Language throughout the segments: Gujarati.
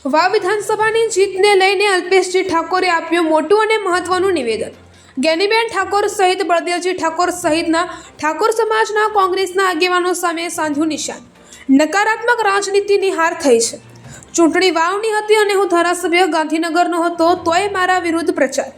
વાવ વિધાનસભાની જીતને લઈને અલ્પેશજી ઠાકોરે આપ્યું મોટું અને મહત્વનું નિવેદન। જ્ઞાનીબેન ઠાકોર સહિત બળદેવજી ઠાકોર સહિતના ઠાકોર સમાજના કોંગ્રેસના આગેવાનો સામે સાધ્યું નિશાન। નકારાત્મક રાજનીતિની હાર થઈ છે। ચૂંટણી વાવની હતી અને હું ધારાસભ્ય ગાંધીનગરનો હતો તોય મારા વિરુદ્ધ પ્રચાર।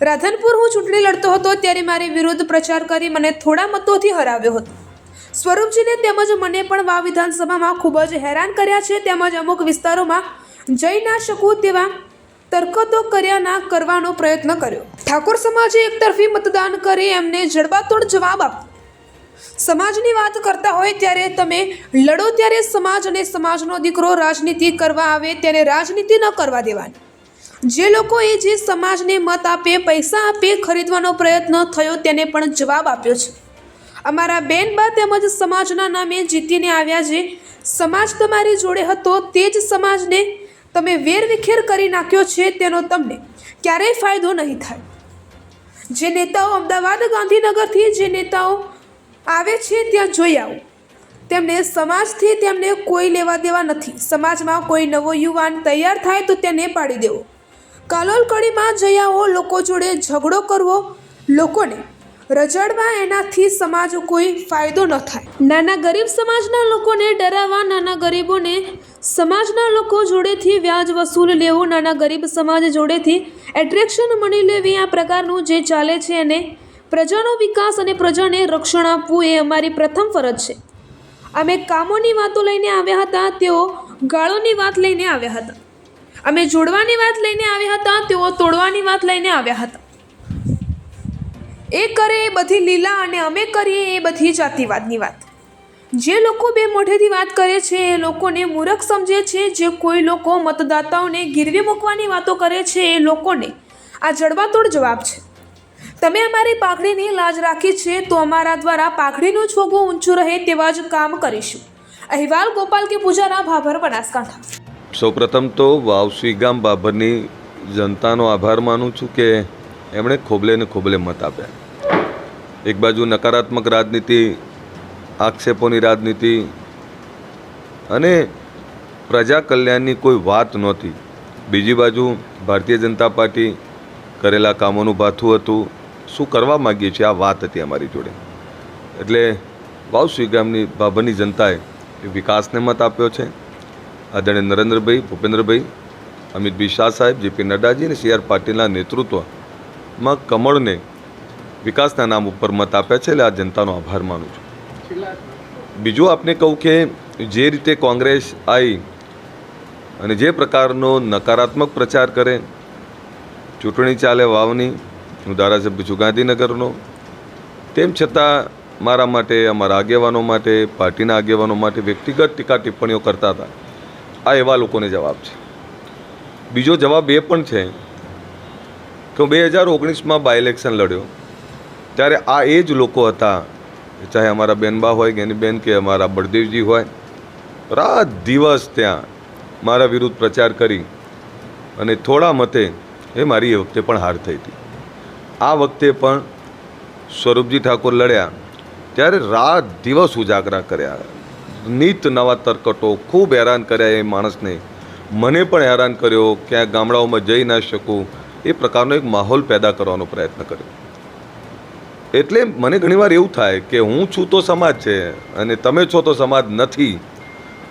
રાધનપુર હું ચૂંટણી લડતો હતો ત્યારે મારી વિરુદ્ધ પ્રચાર કરી મને થોડા મતોથી હરાવ્યો હતો। સ્વરૂપજીને તેમજ મને પણ વાવ વિધાનસભામાં ખૂબ જ હેરાન કર્યા છે। તેમજ અમુક વિસ્તારોમાં જઈ ના શકું તેવા તરકતો કર્યા ના કરવાનો પ્રયત્ન કર્યો। ઠાકોર સમાજે એકતરફી મતદાન કરી એમને જડબાતોડ જવાબ આપ્યો। સમાજની વાત કરતા હોય ત્યારે તમે લડો ત્યારે સમાજ અને સમાજનો દીકરો રાજનીતિ કરવા આવે ત્યારે રાજનીતિ ન કરવા દેવાની। જે લોકોએ જે સમાજને મત આપે પૈસા આપે ખરીદવાનો પ્રયત્ન થયો તેને પણ જવાબ આપ્યો છે। અમારા બેનબા તેમજ સમાજના નામે જીતીને આવ્યા। જે સમાજ તમારી જોડે હતો તે જ સમાજને તમે વેરવિખેર કરી નાખ્યો છે તેનો તમને ક્યારેય ફાયદો નહીં થાય। જે નેતાઓ અમદાવાદ ગાંધીનગરથી જે નેતાઓ આવે છે ત્યાં જોઈ આવો। તેમને સમાજથી તેમને કોઈ લેવા દેવા નથી। સમાજમાં કોઈ નવો યુવાન તૈયાર થાય તો તેને પાડી દેવો। કાલોલ કડીમાં જઈ આવો, લોકો જોડે ઝઘડો કરવો, લોકોને રજડવા, એનાથી સમાજ કોઈ ફાયદો ન થાય। નાના ગરીબ સમાજના લોકોને ડરાવવા, નાના ગરીબોને સમાજના લોકો જોડેથી વ્યાજ વસૂલ લેવું, નાના ગરીબ સમાજ જોડેથી એટ્રેક્શન મની લેવી, આ પ્રકારનું જે ચાલે છે અને પ્રજાનો વિકાસ અને પ્રજાને રક્ષણ આપવું એ અમારી પ્રથમ ફરજ છે। અમે કામોની વાતો લઈને આવ્યા હતા, તેઓ ગાળોની વાત લઈને આવ્યા હતા। અમે જોડવાની વાત લઈને આવ્યા હતા, તેઓ તોડવાની વાત લઈને આવ્યા હતા। એ કરે એ બધી લીલા અને અમે કરીએ એ બધી જાતિવાદની વાત। જે લોકો બે મોઢેથી વાત કરે છે એ લોકોને મૂર્ખ સમજે છે। જે કોઈ લોકો મતદાતાઓને ગીરવે મૂકવાની વાતો કરે છે એ લોકોને આ જડબાતોડ જવાબ છે। તમે અમારી પાઘડીની લાજ રાખી છે તો અમારા દ્વારા પાઘડીનું છોગું ઊંચું રહે તેવા જ કામ કરીશું। અહેવાલ ગોપાલ કે પૂજારા, ભાભર, બનાસકાંઠા। સૌપ્રથમ તો વાવ સ્વીગામ બાભરની જનતાનો આભાર માનું છું કે એમણે ખોબલે ને ખોબલે મત આપ્યા। એક બાજુ નકારાત્મક રાજનીતિ, આક્ષેપોની રાજનીતિ અને પ્રજા કલ્યાણની કોઈ વાત નહોતી। બીજી બાજુ ભારતીય જનતા પાર્ટી કરેલા કામોનું ભાથું હતું, શું કરવા માગીએ છીએ આ વાત હતી અમારી જોડે। એટલે વાવ સ્વીગામની બાભરની જનતાએ વિકાસને મત આપ્યો છે। આદરણીય નરેન્દ્રભાઈ, ભૂપેન્દ્રભાઈ, અમિતભાઈ શાહ સાહેબ, જેપી નડ્ડાજી અને સી આર પાટીલના નેતૃત્વમાં કમળને વિકાસના નામ ઉપર મત આપ્યા છે। એટલે આ જનતાનો આભાર માનું છું। બીજું આપને કહું કે જે રીતે કોંગ્રેસ આવી અને જે પ્રકારનો નકારાત્મક પ્રચાર કરે, ચૂંટણી ચાલે વાવની, હું ધારાસભ્ય છું ગાંધીનગરનો, તેમ છતાં મારા માટે, અમારા આગેવાનો માટે, પાર્ટીના આગેવાનો માટે વ્યક્તિગત ટીકા ટિપ્પણીઓ કરતા હતા। આ એવા લોકોને જવાબ છે। બીજો જવાબ એ પણ છે કે 2019માં બાય ઇલેક્શન લડ્યો ત્યારે આ એ જ લોકો હતા, ચાહે અમારા બેનબા હોય, જ્ઞાનીબેન, કે અમારા બળદેવજી હોય, રાત દિવસ ત્યાં મારા વિરુદ્ધ પ્રચાર કરી અને થોડા મતે એ મારી એ વખતે પણ હાર થઈ હતી। આ વખતે પણ સ્વરૂપજી ઠાકોર લડ્યા ત્યારે રાત દિવસ ઉજાગરા કર્યા, નીત નવા તરકટો, ખૂબ હેરાન કર્યા એ માણસને। મને પણ હેરાન કર્યો, ક્યાંક ગામડાઓમાં જઈ ના શકું એ પ્રકારનો એક માહોલ પેદા કરવાનો પ્રયત્ન કર્યો। એટલે મને ઘણીવાર એવું થાય કે હું છું તો સમાજ છે અને તમે છો તો સમાજ નથી।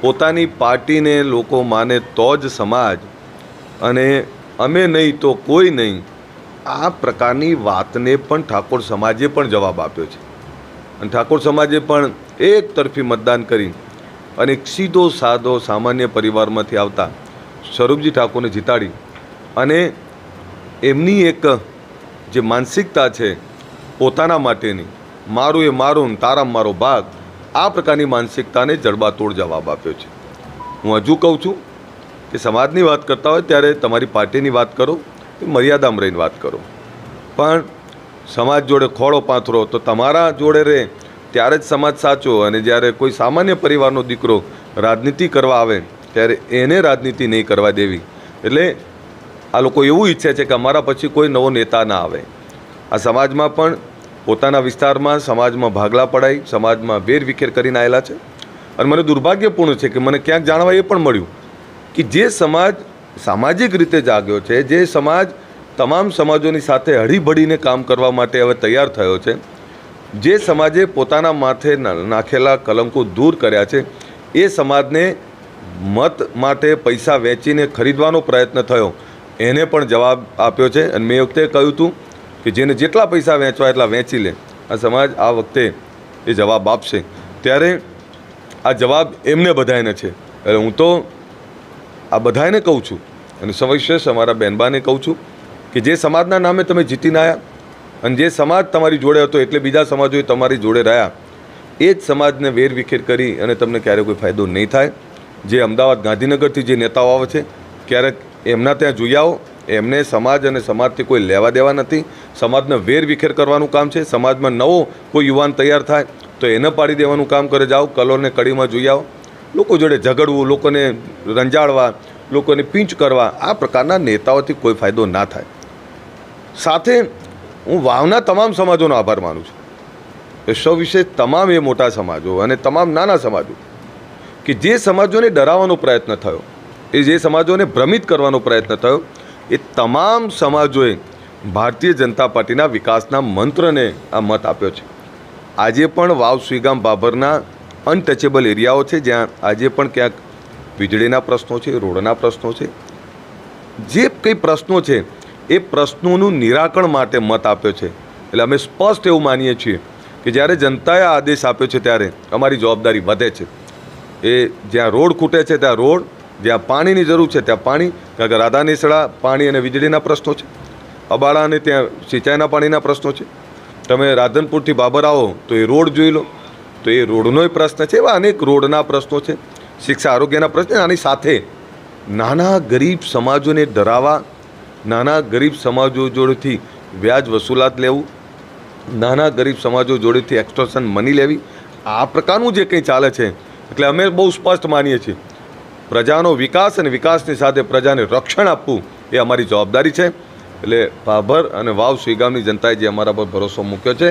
પોતાની પાર્ટીને લોકો માને તો જ સમાજ, અને અમે નહીં તો કોઈ નહીં, આ પ્રકારની વાતને પણ ઠાકોર સમાજે પણ જવાબ આપ્યો છે। અને ઠાકોર સમાજે પણ એક તરફી મતદાન કરી અને એક સીધો સાદો સામાન્ય પરિવારમાંથી આવતા સ્વરૂપજી ઠાકોરને જીતાડી અને એમની એક જે માનસિકતા છે પોતાના માટેની, મારું એ મારું, તારા મારો ભાગ, આ પ્રકારની માનસિકતાને જડબાતોડ જવાબ આપ્યો છે। હું હજુ કહું છું કે સમાજની વાત કરતા હોય ત્યારે તમારી પાર્ટીની વાત કરો, મર્યાદામાં રહીને વાત કરો, પણ સમાજ જોડે ખોળો પાથરો તો તમારા જોડે રહે ત્યારે જ સમાજ સાચો। અને જ્યારે કોઈ સામાન્ય પરિવારનો દીકરો રાજનીતિ કરવા આવે ત્યારે એને રાજનીતિ નહીં કરવા દેવી। એટલે આ લોકો એવું ઈચ્છે છે કે અમારા પછી કોઈ નવો નેતા ના આવે। આ સમાજમાં પણ પોતાના વિસ્તારમાં સમાજમાં ભાગલા પડાઈ, સમાજમાં વેરવિખેર કરીને આવેલા છે। અને મને દુર્ભાગ્યપૂર્ણ છે કે મને ક્યાંક જાણવા એ પણ મળ્યું કે જે સમાજ સામાજિક રીતે જાગ્યો છે, જે સમાજ તમામ સમાજોની સાથે હળીભળીને કામ કરવા માટે હવે તૈયાર થયો છે, જે સમાજે પોતાના માથે નાખેલા કલંકો દૂર કર્યા છે, એ સમાજને મત માટે પૈસા વેચીને ખરીદવાનો પ્રયત્ન થયો, એને પણ જવાબ આપ્યો છે. અને મેં વખતે કહ્યું હતું કે જેને જેટલા પૈસા વેચવા એટલા વેચી લે. આ સમાજ આ વખતે એ જવાબ આપશે. ત્યારે આ જવાબ એમને બધાને છે. એટલે હું તો આ બધાને કહું છું અને સવિશેષ અમારા બહેનબાને કહું છું કે જે સમાજના નામે તમે જીતીને આવ્યા અને જે સમાજ તમારી જોડે હતો એટલે બીજા સમાજોએ તમારી જોડે રહ્યા, એ જ સમાજને વેરવિખેર કરી અને તમને ક્યારેય કોઈ ફાયદો નહીં થાય. જે અમદાવાદ ગાંધીનગરથી જે નેતાઓ આવે છે, ક્યારેક એમના ત્યાં જોઈ આવો. એમને સમાજ અને સમાજથી કોઈ લેવા દેવા નથી. સમાજને વેરવિખેર કરવાનું કામ છે. સમાજમાં નવો કોઈ યુવાન તૈયાર થાય તો એને પાડી દેવાનું કામ કરે. જાઓ કલોલને કડીમાં જોઈ આવો. લોકો જોડે ઝઘડવું, લોકોને રંજાડવા, લોકોને પીંચ કરવા, આ પ્રકારના નેતાઓથી કોઈ ફાયદો ના થાય. સાથે હું વાવના તમામ સમાજોનો આભાર માનું છું. સવિશેષ તમામ એ મોટા સમાજો અને તમામ નાના સમાજો કે જે સમાજોને ડરાવવાનો પ્રયત્ન થયો, એ જે સમાજોને ભ્રમિત કરવાનો પ્રયત્ન થયો, એ તમામ સમાજોએ ભારતીય જનતા પાર્ટીના વિકાસના મંત્રને આ મત આપ્યો છે. આજે પણ વાવ સુઈગામ બાબરના અનટચેબલ એરિયાઓ છે, જ્યાં આજે પણ ક્યાંક વીજળીના પ્રશ્નો છે, રોડના પ્રશ્નો છે, જે કંઈ પ્રશ્નો છે એ પ્રશ્નોનું નિરાકરણ માટે મત આપ્યો છે. એટલે અમે સ્પષ્ટ એવું માનીએ છીએ કે જ્યારે જનતાએ આદેશ આપ્યો છે ત્યારે અમારી જવાબદારી વધે છે. એ જ્યાં રોડ ખૂટે છે ત્યાં રોડ, જ્યાં પાણીની જરૂર છે ત્યાં પાણી, કારણ કે રાધાનેસડા પાણી અને વીજળીના પ્રશ્નો છે, અબાળા અને ત્યાં સિંચાઈના પાણીના પ્રશ્નો છે. તમે રાધનપુરથી બાબર આવો તો એ રોડ જોઈ લો તો એ રોડનોય પ્રશ્ન છે. એવા અનેક રોડના પ્રશ્નો છે, શિક્ષા આરોગ્યના પ્રશ્ન. આની સાથે નાના ગરીબ સમાજોને ડરાવવા, નાના ગરીબ સમાજો જોડેથી વ્યાજ વસૂલાત લેવું, નાના ગરીબ સમાજો જોડેથી એક્સટોર્શન મની લેવી, આ પ્રકારનું જે કંઈ ચાલે છે. એટલે અમે બહુ સ્પષ્ટ માનીએ છીએ પ્રજાનો વિકાસ અને વિકાસની સાથે પ્રજાને રક્ષણ આપવું એ અમારી જવાબદારી છે. એટલે ભાભર અને વાવ સુઈગામની જનતાએ જે અમારા પર ભરોસો મૂક્યો છે,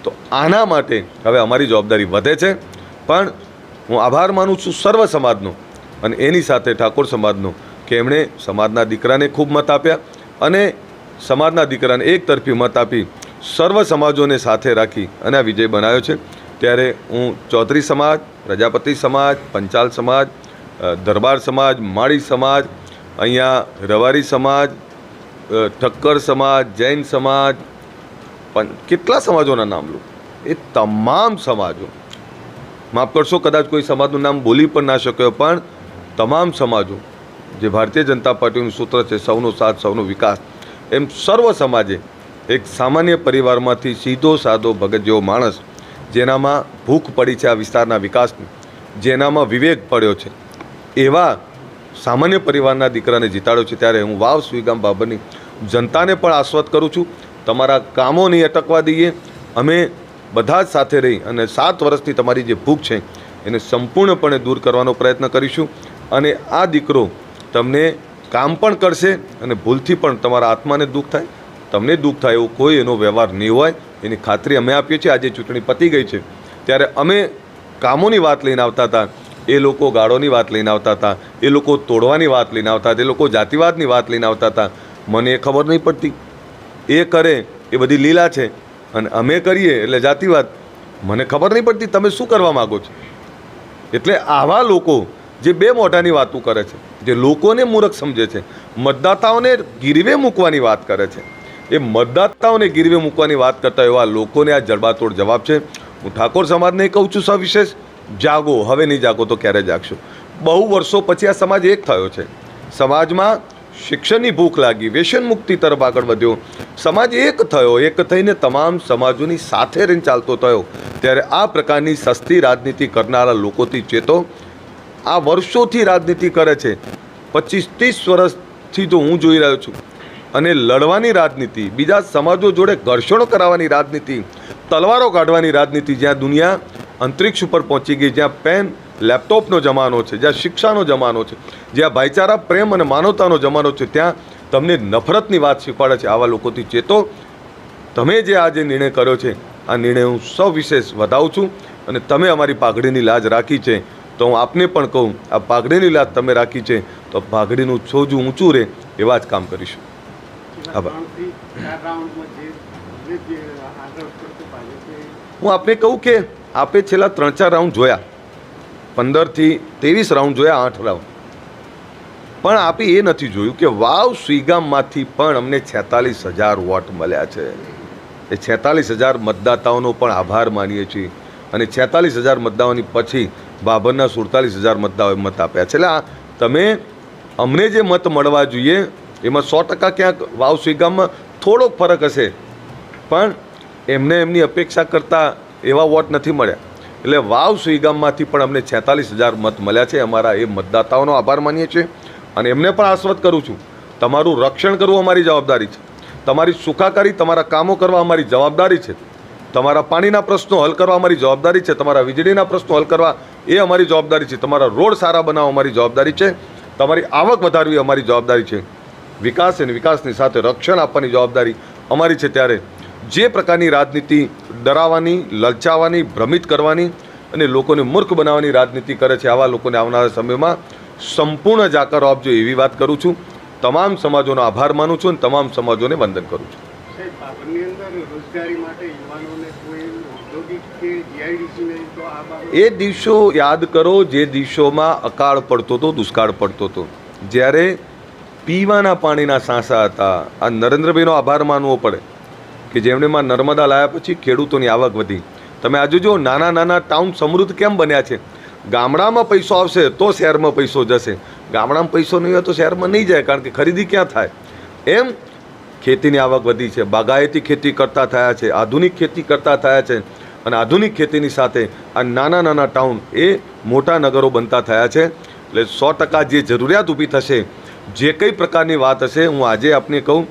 તો આના માટે હવે અમારી જવાબદારી વધે છે. પણ હું આભાર માનું છું સર્વ સમાજનો અને એની સાથે ઠાકોર સમાજનો કે એમણે સમાજના દીકરાને ખૂબ મત આપ્યા અને સમાજના દીકરાને એક તરફી મત આપી સર્વ સમાજોને સાથે રાખી અને આ વિજય બનાવ્યો છે. ત્યારે હું ચૌધરી સમાજ, પ્રજાપતિ સમાજ, પંચાલ સમાજ, દરબાર સમાજ, માળી સમાજ, અહીંયા રવારી સમાજ, ઠક્કર સમાજ, જૈન સમાજ, કેટલા સમાજોના નામ લો, એ તમામ સમાજો, માફ કરશો કદાચ કોઈ સમાજનું નામ બોલી પણ ના શક્યો, પણ તમામ સમાજો જે ભારતીય જનતા પાર્ટીનું સૂત્ર છે સૌનો સાથ સૌનો વિકાસ, એમ સર્વ સમાજે એક સામાન્ય પરિવારમાંથી સીધો સાદો ભગત જેવો માણસ, જેનામાં ભૂખ પડી છે આ વિસ્તારના વિકાસની, જેનામાં વિવેક પડ્યો છે, એવા સામાન્ય પરિવારના દીકરાને જીતાડ્યો છે. ત્યારે હું વાવ સુઈગામ બાબરની જનતાને પણ આશ્વસ્ત કરું છું, તમારા કામો નહીં અટકવા દઈએ. અમે બધા જ સાથે રહી અને 7 વર્ષથી તમારી જે ભૂખ છે એને સંપૂર્ણપણે દૂર કરવાનો પ્રયત્ન કરીશું. અને આ દીકરો તમને કામ પણ કરશે અને ભૂલથી પણ તમારા આત્માને દુઃખ થાય, તમને દુઃખ થાય એવો કોઈ એનો વ્યવહાર નહીં હોય, એની ખાતરી અમે આપીએ છીએ. આજે ચૂંટણી પતી ગઈ છે ત્યારે અમે કામોની વાત લઈને આવતા હતા, એ લોકો ગાળોની વાત લઈને આવતા હતા, એ લોકો તોડવાની વાત લઈને આવતા હતા, એ લોકો જાતિવાદની વાત લઈને આવતા હતા. મને એ ખબર નહીં પડતી, એ કરે એ બધી લીલા છે અને અમે કરીએ એટલે જાતિવાદ. મને ખબર નહીં પડતી તમે શું કરવા માગો છો. એટલે આવા લોકો જે બે મોઢાની વાતો કરે છે, જે લોકોને મૂર્ખ સમજે છે, મતદાતાઓને ગીરવે મૂકવાની વાત કરે છે, એ મતદાતાઓને ગીરવે મૂકવાની વાત કરતા એવા લોકોને આ જડબાતોડ જવાબ છે. હું ઠાકોર સમાજને કહું છું સવિશેષ, જાગો, હવે નહીં જાગો તો ક્યારે જાગશો. બહુ વર્ષો પછી આ સમાજ એક થયો છે, સમાજમાં શિક્ષણની ભૂખ લાગી, વ્યસન મુક્તિ તરફ આગળ વધ્યો, સમાજ એક થયો, એક થઈને તમામ સમાજોની સાથે રહીને ચાલતો થયો. ત્યારે આ પ્રકારની સસ્તી રાજનીતિ કરનારા લોકોથી ચેતો. આ વર્ષોથી રાજનીતિ કરે છે, 25-30 વર્ષથી તો હું જોઈ રહ્યો છું. અને લડવાની રાજનીતિ, બીજા સમાજો જોડે ઘર્ષણો કરાવવાની રાજનીતિ, તલવારો કાઢવાની રાજનીતિ, જ્યાં દુનિયા અંતરિક્ષ ઉપર પહોંચી ગઈ, જ્યાં પેન લેપટોપનો જમાનો છે, જ્યાં શિક્ષાનો જમાનો છે, જ્યાં ભાઈચારા, પ્રેમ અને માનવતાનો જમાનો છે, ત્યાં તમને નફરતની વાત શીખવાડે છે. આવા લોકોથી ચેતો. તમે જે આજે નિર્ણય કર્યો છે, આ નિર્ણય હું સવિશેષ વધાવું છું. અને તમે અમારી પાઘડીની લાજ રાખી છે, તો હું આપને પણ કહું, આ પાઘડીની લાજ તમે રાખી છે તો ભાગડીનું છોજું ઊંચું રહે એવા જ કામ કરીશું. આભાર. હું આપને કહું કે આપે છેલ્લા 3-4 રાઉન્ડ જોયા, 15 થી 23 રાઉન્ડ જોયા, 8 રાઉન્ડ, પણ આપે એ નથી જોયું કે વાવ સુઈગામમાંથી પણ અમને 46,000 વોટ મળ્યા છે. એ 46,000 મતદાતાઓનો પણ આભાર માનીએ છીએ અને 46,000 મતદાતાઓની પછી બાબરના 47,000 મતદાતાઓએ મત આપ્યા છે. એટલે તમે અમને જે મત મળવા જોઈએ એમાં 100% ક્યાંક વાવ સુઈગામમાં થોડોક ફરક હશે, પણ એમને એમની અપેક્ષા કરતાં એવા વોટ નથી મળ્યા. એટલે વાવ સુઈગામમાંથી પણ અમને 46,000 મત મળ્યા છે. અમારા એ મતદાતાઓનો આભાર માનીએ છીએ અને એમને પણ આશ્વસ્ત કરું છું, તમારું રક્ષણ કરવું અમારી જવાબદારી છે, તમારી સુખાકારી, તમારા કામો કરવા અમારી જવાબદારી છે, તમારા પાણીના પ્રશ્નો હલ કરવા અમારી જવાબદારી છે, તમારા વીજળીના પ્રશ્નો હલ કરવા એ અમારી જવાબદારી છે, તમારા રોડ સારા બનાવવા અમારી જવાબદારી છે, તમારી આવક વધારવી અમારી જવાબદારી છે, વિકાસ અને વિકાસની સાથે રક્ષણ આપવાની જવાબદારી અમારી છે. ત્યારે જે પ્રકારની રાજનીતિ ડરાવવાની, લલચાવવાની, ભ્રમિત કરવાની અને લોકોને મૂર્ખ બનાવવાની રાજનીતિ કરે છે, આવા લોકોને આવનારા સમયમાં સંપૂર્ણ જાકારો આપજો એવી વાત કરું છું. તમામ સમાજોનો આભાર માનું છું અને તમામ સમાજોને વંદન કરું છું. એ દિવસો યાદ કરો જે દિવસોમાં અકાળ પડતો હતો, દુષ્કાળ પડતો હતો, જ્યારે પીવાના પાણીના સાંસા હતા. આ નરેન્દ્રભાઈનો આભાર માનવો પડે કે જેમણે માં નર્મદા લાવ્યા પછી ખેડૂતોની આવક વધી. તમે આજે જો નાના નાના ટાઉન સમૃદ્ધ કેમ બન્યા છે. ગામડામાં પૈસો આવશે તો શહેરમાં પૈસો જશે, ગામડામાં પૈસો નહીં હોય તો શહેરમાં નહીં જાય, કારણ કે ખરીદી ક્યાં થાય. એમ ખેતીની આવક વધી છે, બાગાયતી ખેતી કરતા થયા છે, આધુનિક ખેતી કરતા થયા છે અને આધુનિક ખેતીની સાથે આ નાના નાના ટાઉન એ મોટા નગરો બનતા થયા છે. એટલે 100% જે જરૂરિયાત ઊભી થશે, જે કંઈ પ્રકારની વાત હશે, હું આજે આપને કહું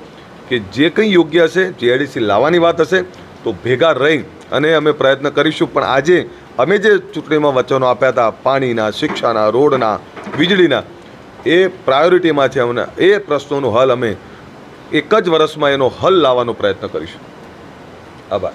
કે જે કંઈ યોગ્ય હશે, જીઆઈડીસી લાવવાની વાત હશે તો ભેગા રહી અને અમે પ્રયત્ન કરીશું. પણ આજે અમે જે ચૂંટણીમાં વચનો આપ્યા હતા પાણીના, શિક્ષાના, રોડના, વીજળીના, એ પ્રાયોરિટીમાં છે. અમને એ પ્રશ્નોનો હલ અમે એક જ વર્ષમાં એનો હલ લાવવાનો પ્રયત્ન કરીશું. આભાર.